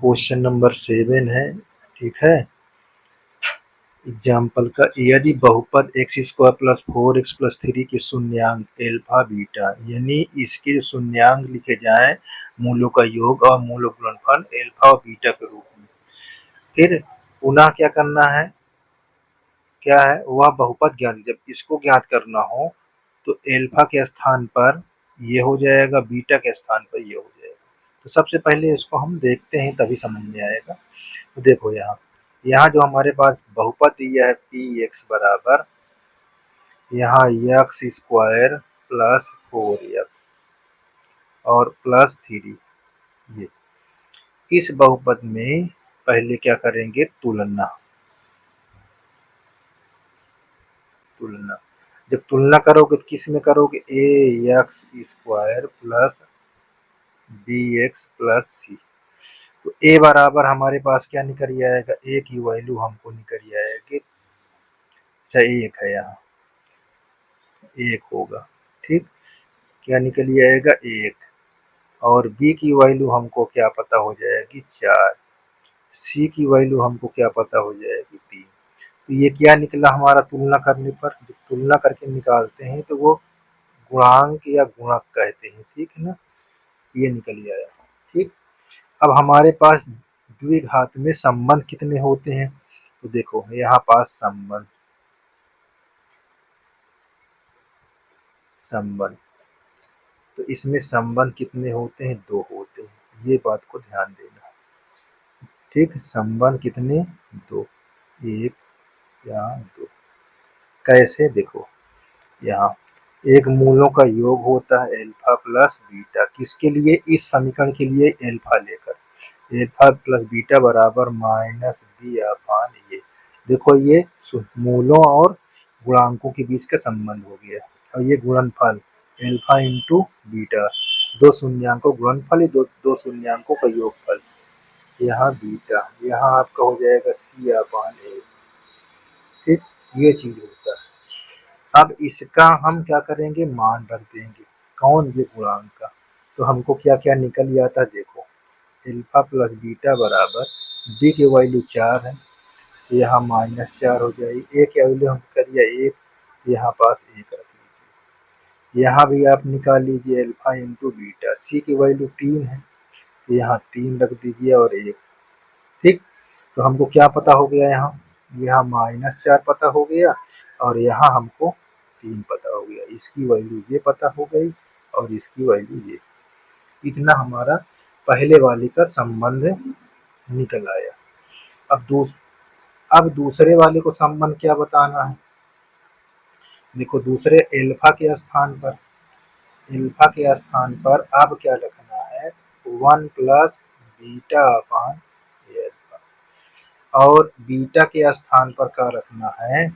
Question number 7 है, ठीक है। एग्जाम्पल का, यदि बहुपद x square plus 4x plus 3 के शून्यांक एल्फा बीटा, यानी इसके शून्यांक लिखे जाए मूलों का योग और मूलों गुणनफल एल्फा और बीटा के रूप में। फिर पुनः क्या करना है, क्या है वह बहुपद ज्ञात, जब इसको ज्ञात करना हो तो एल्फा के स्थान पर ये हो जाएगा, बीटा के स्थान पर ये हो जाएगा। तो सबसे पहले इसको हम देखते हैं तभी समझ में आएगा। तो देखो यहाँ जो हमारे पास बहुपद दिया है पी एक्स बराबर यहाँ एक्स स्क्वायर प्लस 4x और प्लस 3, ये इस बहुपद में पहले क्या करेंगे, तुलना। जब तुलना करोगे तो किस में करोगे, a x square plus b x plus c. तो ए बराबर हमारे पास क्या निकल आएगा, ए की वैल्यू हमको निकल आएगी, अच्छा एक है यहाँ, एक होगा, ठीक। क्या निकल आएगा, एक। और बी की वैल्यू हमको क्या पता हो जाएगी, 4। सी की वैल्यू हमको क्या पता हो जाएगी, 3। तो ये क्या निकला हमारा तुलना करने पर, जब तुलना करके निकालते हैं तो वो गुणांक या गुणक कहते हैं, ठीक है ना। ये निकल आया, ठीक। अब हमारे पास द्विघात में संबंध कितने होते हैं, तो देखो यहाँ पास संबंध, तो इसमें संबंध कितने होते हैं, 2 होते हैं, ये बात को ध्यान देना, ठीक। संबंध कितने, 2, 1 या 2। कैसे, देखो यहाँ एक मूलों का योग होता है एल्फा प्लस बीटा, किसके लिए, इस समीकरण के लिए एल्फा लेकर, एल्फा प्लस बीटा बराबर माइनस बी अपान ये। देखो ये मूलों और गुणांकों के बीच का संबंध हो गया, और ये गुणनफल एल्फा इंटू बीटा, दो शून्यांकों गुणनफल, दो शून्यांकों का योगफल, यहाँ बीटा, यहाँ आपका हो जाएगा सी अपान ए, ठीक। ये चीज होता है। अब इसका हम क्या करेंगे, मान रख देंगे, कौन, ये गुणांक का। तो हमको क्या क्या निकल आता है, देखो एल्फा प्लस बीटा बराबर बी की वैल्यू 4 है, यहाँ -4 हो जाएगी, ए की वैल्यू हम करिए 1, यहाँ पास 1 रख लीजिए। यहाँ भी आप निकाल लीजिए एल्फा इंटू बीटा, सी की वैल्यू 3 है, तो यहाँ 3 रख दीजिए और 1, ठीक। तो हमको क्या पता हो गया, यहाँ -4 पता हो गया, और यहाँ हमको 3 पता हो गया, इसकी वैल्यू ये पता हो गई और इसकी वैल्यू ये। इतना हमारा पहले वाले का संबंध निकल आया। अब दूसरे वाले को संबंध क्या बताना है, देखो दूसरे एल्फा के स्थान पर अब क्या रखना है, 1 प्लस बीटा अपान एल्फा, और बीटा के स्थान पर क्या रखना है,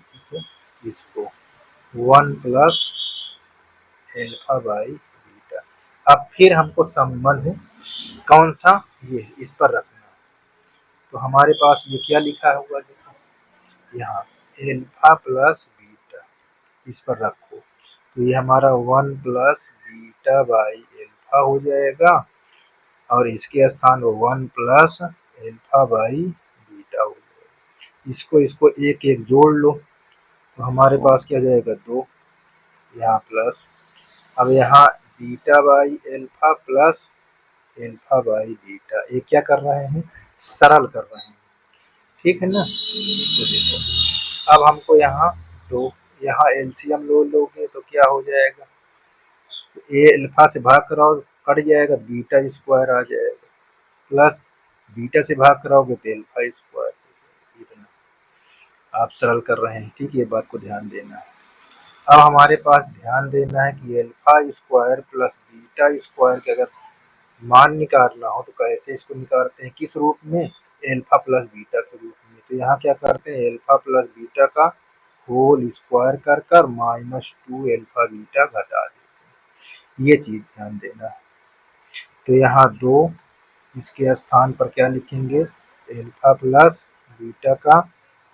इसको 1 प्लस एल्फा बाई बीटा। अब फिर हमको संबंध कौन सा, ये इस पर रखना है। तो हमारे पास ये क्या लिखा हुआ, देखो यहाँ एल्फा प्लस बीटा, इस पर रखो, तो ये हमारा 1 प्लस बीटा बाई एल्फा हो जाएगा, और इसके स्थान पर 1 प्लस एल्फा बाई बीटा हो जाएगा। इसको एक एक जोड़ लो, तो हमारे पास क्या जाएगा, 2, यहाँ प्लस, अब यहाँ beta by alpha plus alpha by beta, ये क्या कर रहे हैं, सरल कर रहे हैं, ठीक है ना। तो देखो अब हमको यहाँ 2, यहाँ एलसीएम लोगे तो क्या हो जाएगा, तो ए अल्फा से भाग कराओ कट जाएगा, बीटा स्क्वायर आ जाएगा, प्लस बीटा से भाग कराओगे तो एल्फा स्क्वायर, इतना आप सरल कर रहे हैं, ठीक। ये बात को ध्यान देना है। अब हमारे पास ध्यान देना है कि alpha square plus beta square के अगर मान निकालना हो तो कैसे इसको निकालते हैं, किस रूप में, एल्फा प्लस बीटा के रूप में। तो यहाँ क्या करते हैं, एल्फा प्लस बीटा का होल स्क्वायर कर कर -2 एल्फा बीटा घटा देते हैं, ये चीज ध्यान देना है। तो यहाँ 2, इसके स्थान पर क्या लिखेंगे, एल्फा प्लस बीटा का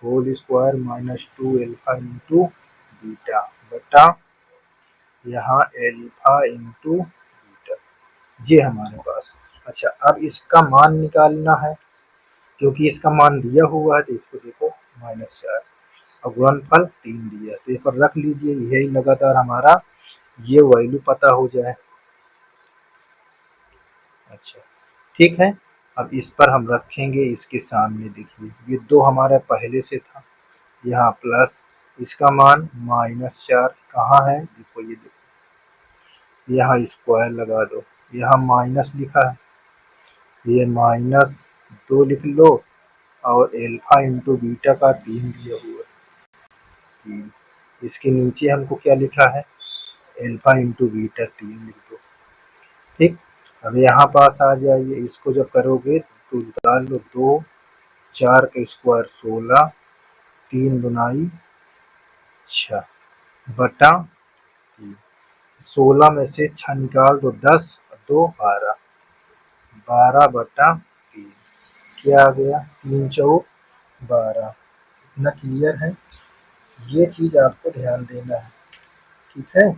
whole square -2 alpha into beta बटा यहाँ एल्फा इंटू बीटा, ये हमारे पास अच्छा, अब इसका मान निकालना है, क्योंकि इसका मान दिया हुआ है तो इसको देखो -4 और गुणनफल 3 दिया, तो इस पर रख लीजिए, यही लगातार हमारा ये वैल्यू पता हो जाए। अच्छा, ठीक है। अब इस पर हम रखेंगे, इसके सामने देखिए ये 2 हमारा पहले से था, यहाँ प्लस इसका मान -4 कहाँ है, देखो ये देखो, यहाँ स्क्वायर लगा दो, यहाँ माइनस लिखा है, ये -2 लिख लो और एल्फा इंटू बीटा का 3 दिया हुआ है, 3। इसके नीचे हमको क्या लिखा है, एल्फा इंटू बीटा 3 लिख दो। ठीक, अब यहाँ पास आ जाइए, इसको जब करोगे तो निकाल लो, 2 4 का स्क्वायर 16, 3 दुनाई 6 बटा 3, 16 में से 6 निकाल दो, 10 2 12, 12 बटा 3 क्या आ गया, 3 चौक 12। इतना क्लियर है, ये चीज आपको ध्यान देना है, ठीक है,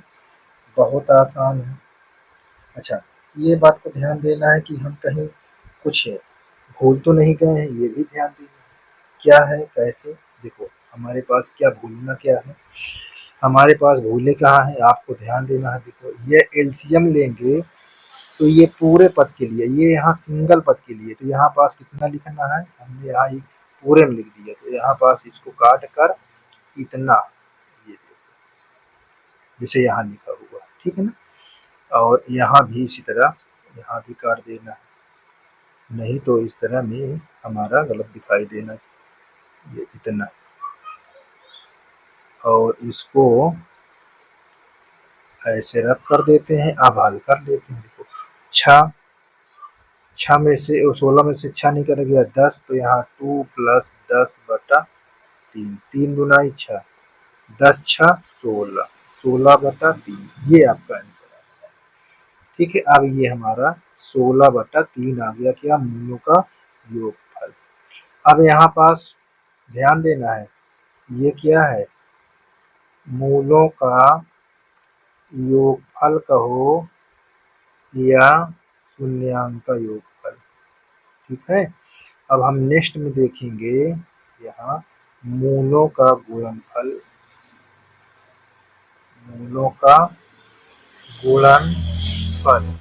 बहुत आसान है। अच्छा, ये बात को ध्यान देना है कि हम कहीं कुछ भूल तो नहीं गए हैं, ये भी ध्यान देना है, क्या है कैसे, देखो हमारे पास क्या भूलना क्या है, हमारे पास भूले कहाँ है, आपको ध्यान देना है। देखो ये एलसीएम लेंगे तो ये पूरे पद के लिए, ये यहाँ सिंगल पद के लिए, तो यहाँ पास कितना लिखना है, हमने यहाँ एक पूरे में लिख दिया, तो यहाँ पास इसको काट कर इतना, ये जैसे यहाँ लिखा हुआ, ठीक है ना, और यहाँ भी इसी तरह, यहाँ भी काट देना है, नहीं तो इस तरह में हमारा गलत दिखाई देना, ये इतना, और इसको ऐसे रख कर देते हैं, अब हल कर लेते हैं। देखो 6 में से 16 में से 6 निकल गया 10, तो यहाँ 2 + 10 बटा 3, 3 दुनाई 6, 10 6 16, 16 बटा 3, ये आपका आंसर है। ठीक है, अब ये हमारा 16 बटा 3 आ गया, क्या, मूलों का योगफल। अब यहाँ पास ध्यान देना है, ये क्या है, मूलों का योगफल कहो या शून्यांक का योगफल, ठीक है। अब हम नेक्स्ट में देखेंगे, यहाँ मूलों का गुणनफल, मूलों का गुणनफल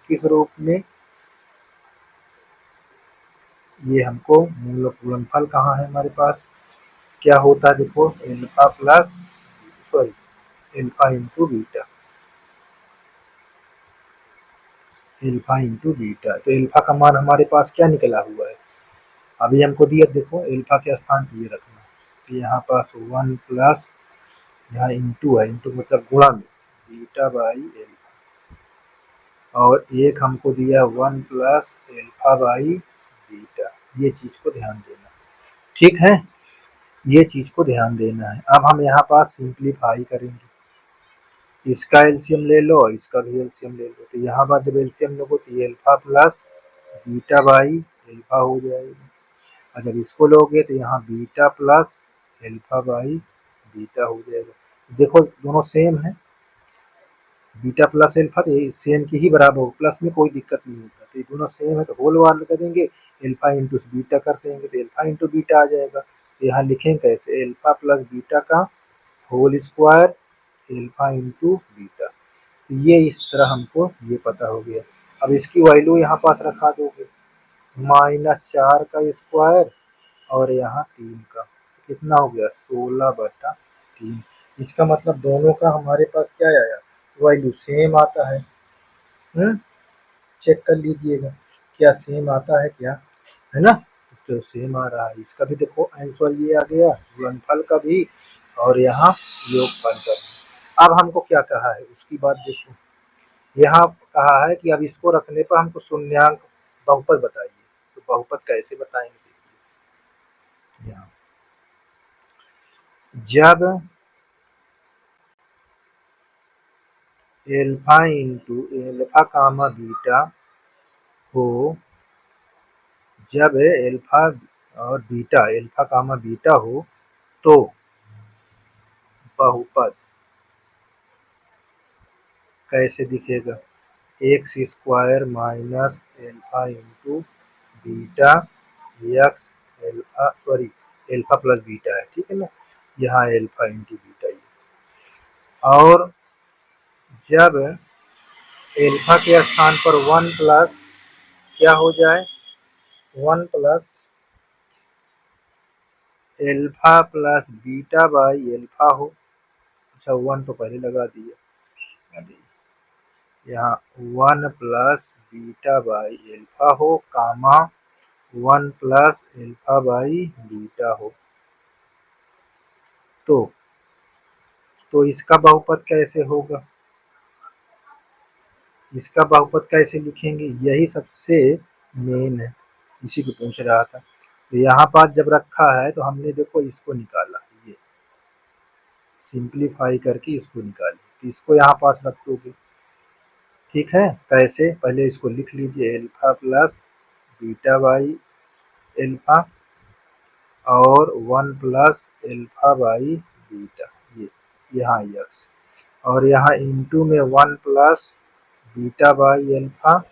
किस रूप में, ये हमको मूल गुणनफल कहाँ है हमारे पास, क्या होता है, देखो alpha plus, sorry, alpha into beta, alpha into beta, तो एल्फा का मान हमारे पास क्या निकला हुआ है, अभी हमको दिया, देखो एल्फा के स्थान पर ये रखना, तो यहाँ पास 1 प्लस, यहाँ इंटू है, इंटू मतलब गुणा में, बीटा बाई एल्फा, और एक हमको दिया 1 प्लस एल्फा बाई बीटा, ये चीज को ध्यान देना, ठीक है, ये चीज को ध्यान देना है। अब हम यहाँ पास सिंप्लीफाई करेंगे, इसका एलसीएम ले लो, इसका भी एलसीएम ले लो, तो यहाँ बाद जब एलसीएम लोगो तो ये alpha plus beta by alpha हो जाएगा, और जब इसको लोगे तो यहाँ beta plus alpha by beta हो जाएगा। देखो दोनों सेम है, बीटा प्लस एल्फा, तो ये सेम की ही बराबर हो, प्लस में कोई दिक्कत नहीं होता, तो ये दोनों सेम है, तो होल वाले करेंगे, एल्फा इंटू बीटा कर देंगे तो एल्फा इंटू बीटा आ जाएगा, तो यहाँ लिखेंगे कैसे, एल्फा प्लस बीटा का whole square alpha into beta, तो ये इस तरह हमको ये पता हो गया। अब इसकी वैल्यू यहाँ पास रखा दोगे, -4 का स्क्वायर और यहाँ 3 का, कितना हो गया, 16 बटा 3, इसका मतलब दोनों का हमारे पास क्या आया, वैल्यू सेम आता है, चेक कर लीजिएगा क्या सेम आता है क्या, है ना, तो सेम आ रहा है, इसका भी देखो आंसर ये आ गया, गुणनफल का भी और यहाँ योगफल का भी। अब हमको क्या कहा है उसकी बात देखो, यहाँ कहा है कि अब इसको रखने पर हमको शून्यांक बहुपद बताइए, तो बहुपद कैसे बताएंगे, देखिए यहाँ जब एल्फा इंटू एल्फा कामा बीटा हो, जब एल्फा और बीटा एल्फा कामा बीटा हो तो बहुपद कैसे दिखेगा, x square minus alpha into beta x alpha sorry alpha plus beta है, ठीक है ना। यहाँ एल्फा इंटू बीटा ये, और जब एल्फा के स्थान पर 1 प्लस क्या हो जाए, 1 plus alpha plus beta by alpha हो। अच्छा 1 तो पहले लगा दिया, यहाँ 1 प्लस बीटा बाई एल्फा हो कामा 1 प्लस एल्फा बाई बीटा हो। तो इसका बहुपद कैसे होगा, इसका बहुपद कैसे लिखेंगे, यही सबसे मेन है, इसी को पूछ रहा था। तो यहाँ पास जब रखा है तो हमने देखो इसको निकाला, ये सिंप्लीफाई करके इसको निकाली, तो इसको यहाँ पास रख दोगे, ठीक है। कैसे, पहले इसको लिख लीजिए, alpha plus beta by alpha और 1 प्लस एल्फा बाई बीटा, ये यहाँ एक्स, और यहाँ इंटू में 1 plus beta by alpha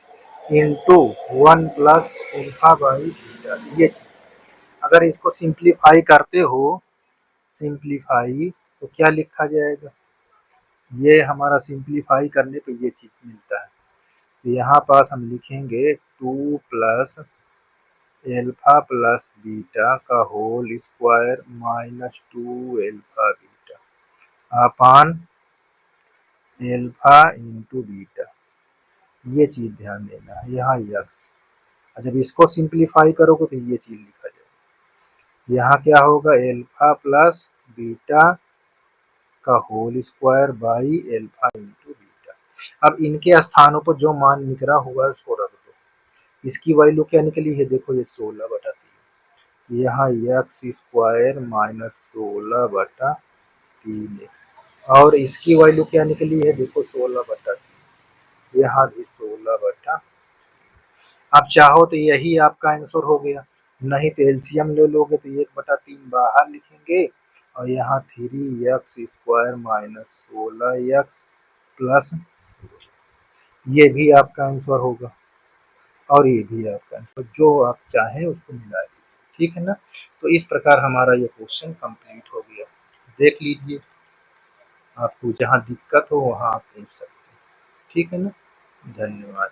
into 1 plus alpha by beta, ये चीज। अगर इसको सिंप्लीफाई करते हो, सिंप्लीफाई तो क्या लिखा जाएगा, ये हमारा सिंप्लीफाई करने पे ये चीज मिलता है। तो यहाँ पास हम लिखेंगे 2 प्लस एल्फा प्लस बीटा का whole square minus 2 alpha beta upon alpha into beta, ये चीज ध्यान देना है। यहाँ एक्स, जब इसको सिंप्लीफाई करोगे तो ये चीज लिखा जाएगा। यहाँ क्या होगा, एल्फा प्लस बीटा का whole square by alpha into beta. अब इनके स्थानों पर जो मान निकला हुआ है उसको रख दो, इसकी वैल्यू क्या निकली है, देखो ये 16/3, यहाँ एक्स स्क्वायर माइनस 16/3x, और इसकी वैल्यू क्या निकली है, देखो 16/3, यहाँ भी 16/। आप चाहो तो यही आपका आंसर हो गया, नहीं तो एलसीएम ले लोगे तो 1/3 बाहर लिखेंगे और यहाँ 3x square minus 16x plus, ये भी आपका आंसर होगा और ये भी आपका आंसर, जो आप चाहें उसको मिला दीजिए, ठीक है ना। तो इस प्रकार हमारा ये क्वेश्चन कंप्लीट हो गया। देख लीजिए, आपको जहाँ दिक्कत हो वहाँ आप पूछ सकते हैं, ठीक है ना। धन्यवाद।